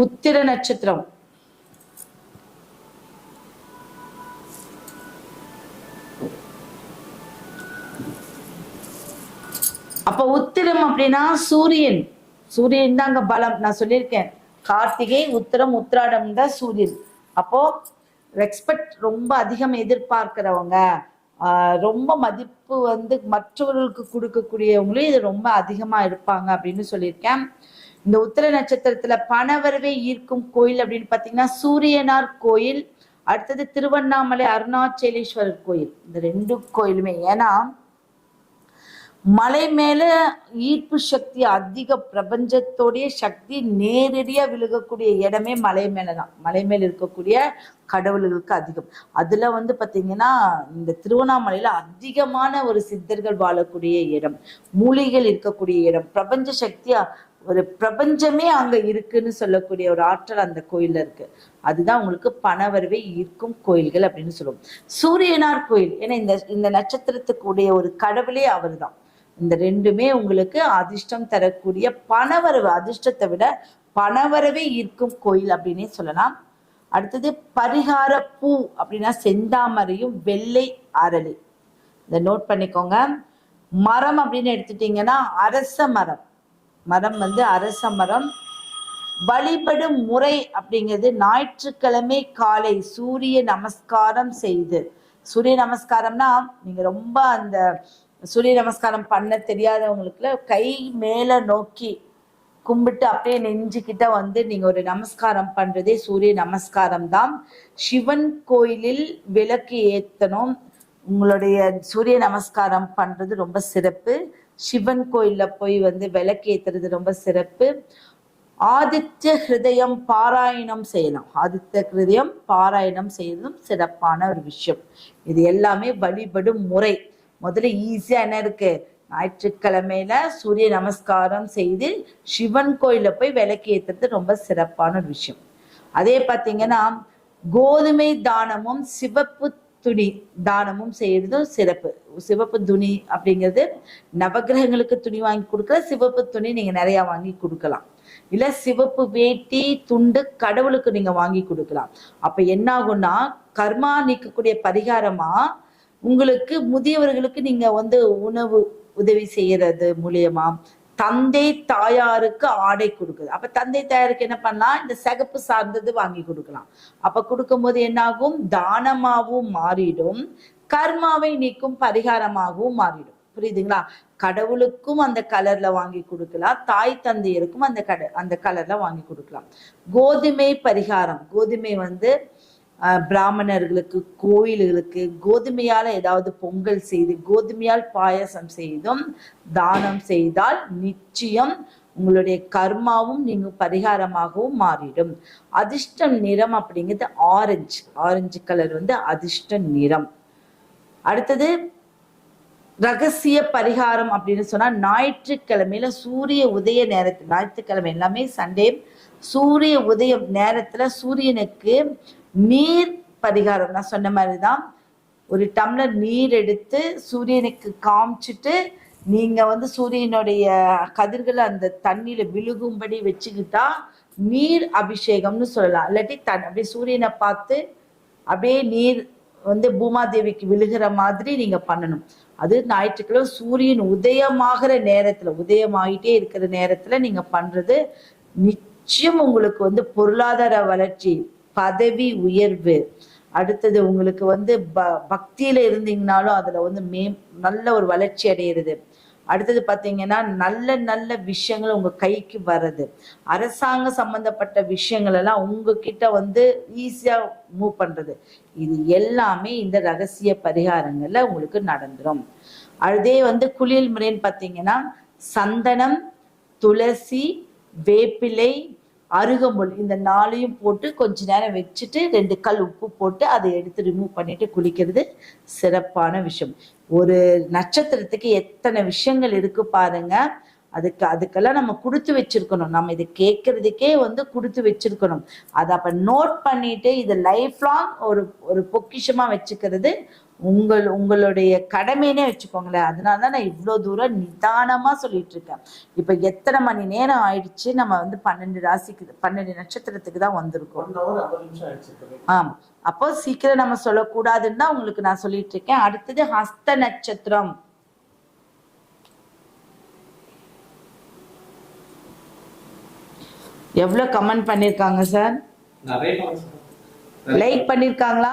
உத்திர நட்சத்திரம். அப்ப உத்திரம் அப்படின்னா சூரியன். சூரியன் தான் அங்க பலம். நான் சொல்லியிருக்கேன், கார்த்திகை உத்திரம் உத்திராடம் தான் சூரியன். அப்போ ரெஸ்பெக்ட் ரொம்ப அதிகம் எதிர்பார்க்கிறவங்க, ரொம்ப மதிப்பு வந்து மற்றவர்களுக்கு கொடுக்கக்கூடியவங்களும் இது ரொம்ப அதிகமா இருப்பாங்க அப்படின்னு சொல்லியிருக்கேன். இந்த உத்திர நட்சத்திரத்துல பணவரவை ஈர்க்கும் கோயில் அப்படின்னு பாத்தீங்கன்னா சூரியனார் கோயில், அடுத்தது திருவண்ணாமலை அருணாச்சலேஸ்வரர் கோயில். இந்த 2 கோயிலுமே, ஏன்னா மலை மேல ஈர்ப்பு சக்தி அதிக, பிரபஞ்சத்தோடைய சக்தி நேரடியா விழுகக்கூடிய இடமே மலை மேலதான். மலை மேல இருக்கக்கூடிய கடவுள்களுக்கு அதிகம். அதுல வந்து பாத்தீங்கன்னா இந்த திருவண்ணாமலையில அதிகமான ஒரு சித்தர்கள் வாழக்கூடிய இடம், மூலிகள் இருக்கக்கூடிய இடம், பிரபஞ்ச சக்தியா ஒரு பிரபஞ்சமே அங்க இருக்குன்னு சொல்லக்கூடிய ஒரு ஆற்றல் அந்த கோயில்ல இருக்கு. அதுதான் உங்களுக்கு பணவரவை ஈர்க்கும் கோயில்கள் அப்படின்னு சொல்லுவோம். சூரியனார் கோயில், ஏன்னா இந்த நட்சத்திரத்துக்குடைய ஒரு கடவுளே அவர் தான். இந்த 2மே உங்களுக்கு அதிர்ஷ்டம் தரக்கூடிய பணவரவு, அதிர்ஷ்டத்தை விட பணவரவை ஈர்க்கும் கோயில் அப்படின்னே சொல்லலாம். அடுத்தது பரிகார பூ அப்படின்னா செந்தாமரையும் வெள்ளை அரளி. இதை நோட் பண்ணிக்கோங்க. மரம் அப்படின்னு எடுத்துட்டீங்கன்னா அரச மரம். மரம் வந்து அரச மரம். வழிபடும் முறை அப்படிங்கிறது ஞாயிற்றுக்கிழமை காலை சூரிய நமஸ்காரம் செய்து. சூரிய நமஸ்காரம்னா நீங்க ரொம்ப அந்த சூரிய நமஸ்காரம் பண்ண தெரியாதவங்களுக்குல கை மேல நோக்கி கும்பிட்டு அப்படியே நெஞ்சுக்கிட்ட வந்து நீங்க ஒரு நமஸ்காரம் பண்றதே சூரிய நமஸ்காரம் தான். சிவன் கோயிலில் விளக்கு ஏத்தணும். உங்களுடைய சூரிய நமஸ்காரம் பண்றது ரொம்ப சிறப்பு. சிவன் கோயில்ல போய் வந்து விளக்கு ஏத்துறது ரொம்ப சிறப்பு. ஆதித்ய ஹிருதயம் பாராயணம் செய்யலாம். ஆதித்ய ஹிருதயம் பாராயணம் செய்யறதும் சிறப்பான ஒரு விஷயம். இது எல்லாமே வழிபடும் முறை. முதல்ல ஈஸியா என்ன இருக்கு, ஞாயிற்றுக்கிழமையில சூரிய நமஸ்காரம் செய்து சிவன் கோயில போய் விளக்கு ஏத்துறது ரொம்ப சிறப்பான ஒரு விஷயம். அதே பாத்தீங்கன்னா கோதுமை தானமும் சிவப்பு துணி தானமும் செய்யறதும் சிறப்பு. சிவப்பு துணி அப்படிங்கிறது நவகிரகங்களுக்கு துணி வாங்கி கொடுக்கல, சிவப்பு துணி நீங்க நிறைய வாங்கி கொடுக்கலாம். இல்ல சிவப்பு வேட்டி துண்டு கடவுளுக்கு நீங்க வாங்கி கொடுக்கலாம். அப்ப என்ன ஆகும்னா கர்மா நீக்கக்கூடிய பரிகாரமா உங்களுக்கு முதியவர்களுக்கு நீங்க வந்து உணவு உதவி செய்யறது மூலியமா தந்தை தாயாருக்கு ஆடை கொடுக்குது. அப்ப தந்தை தாயாருக்கு என்ன பண்ணலாம், இந்த சிகப்பு சார்ந்தது வாங்கி கொடுக்கலாம். அப்ப கொடுக்கும்போது என்னாகும், தானமாகவும் மாறிடும், கர்மாவை நீக்கும் பரிகாரமாகவும் மாறிடும். புரியுதுங்களா? கடவுளுக்கும் அந்த கலர்ல வாங்கி கொடுக்கலாம், தாய் தந்தையருக்கும் அந்த கலர்ல வாங்கி கொடுக்கலாம். கோதுமை பரிகாரம், கோதுமை வந்து பிராமணர்களுக்கு கோயில்களுக்கு கோதுமையால ஏதாவது பொங்கல் செய்து கோதுமையால் பாயசம் செய்தும் தானம் செய்தால் நிச்சயம் உங்களுடைய கர்மாவும் நீங்க பரிகாரமாகவும் மாறிடும். அதிர்ஷ்ட நிறம் அப்படிங்கிறது ஆரஞ்சு. ஆரஞ்சு கலர் வந்து அதிர்ஷ்ட நிறம். அடுத்தது ரகசிய பரிகாரம் அப்படின்னு சொன்னா ஞாயிற்றுக்கிழமையில சூரிய உதய நேரத்தில், ஞாயிற்றுக்கிழமை எல்லாமே சண்டே, சூரிய உதயம் நேரத்துல சூரியனுக்கு நீர் பரிகாரம். நான் சொன்ன மாதிரிதான், ஒரு டம்ளர் நீர் எடுத்து சூரியனுக்கு காமிச்சிட்டு நீங்க வந்து சூரியனுடைய கதிர்கள் அந்த தண்ணியில விழுகும்படி வச்சுக்கிட்டா நீர் அபிஷேகம்னு சொல்லலாம். இல்லாட்டி அப்படியே சூரியனை பார்த்து அப்படியே நீர் வந்து பூமாதேவிக்கு விழுகிற மாதிரி நீங்க பண்ணணும். அது ஞாயிற்றுக்கிழமை சூரியன் உதயமாகிற நேரத்துல, உதயமாகிட்டே இருக்கிற நேரத்துல நீங்க பண்றது நிச்சயம் உங்களுக்கு வந்து பொருளாதார வளர்ச்சி, பதவி உயர்வு, அடுத்தது உங்களுக்கு வந்து பக்தியில இருந்தீங்கனாலும் அதுல வந்து நல்ல ஒரு வளர்ச்சி அடையிறது. அடுத்தது பாத்தீங்கன்னா நல்ல நல்ல விஷயங்கள் உங்க கைக்கு வர்றது, அரசாங்க சம்பந்தப்பட்ட விஷயங்கள் எல்லாம் உங்ககிட்ட வந்து ஈஸியா மூவ் பண்றது, இது எல்லாமே இந்த ரகசிய பரிகாரங்கள்ல உங்களுக்கு நடந்துரும். அதே வந்து குளியல் முறைன்னு பாத்தீங்கன்னா சந்தனம், துளசி, வேப்பிலை, அருகம்புல் இந்த 4ஐயும் போட்டு கொஞ்ச நேரம் வச்சுட்டு 2 கல் உப்பு போட்டு அதை எடுத்து ரிமூவ் பண்ணிட்டு குளிக்கிறது சிறப்பான விஷயம். ஒரு நட்சத்திரத்துக்கு எத்தனை விஷயங்கள் இருக்கு பாருங்க. அதுக்கெல்லாம் நம்ம கொடுத்து வச்சிருக்கணும். நம்ம இதை கேட்கறதுக்கே வந்து கொடுத்து வச்சிருக்கணும். அதை அப்ப நோட் பண்ணிட்டு இதை லைஃப் லாங் ஒரு பொக்கிஷமா வச்சுக்கிறது உங்களுடைய கடமைன்னே வச்சுக்கோங்களேன். அதனால தான் நான் இவ்வளோ தூரம் நிதானமா சொல்லிட்டு இருக்கேன். இப்ப எத்தனை மணி நேரம் ஆயிடுச்சு, நம்ம வந்து 12 ராசிக்கு 12 நட்சத்திரத்துக்கு தான் வந்திருக்கோம். ஆம், அப்போ சீக்கிரம் நம்ம சொல்லக்கூடாதுன்னு தான் உங்களுக்கு நான் சொல்லிட்டு இருக்கேன். அடுத்தது ஹஸ்த நட்சத்திரம். எவ்வளவு கமெண்ட் பண்ணிருக்காங்க சார்? லைக் பண்ணிருக்காங்களா?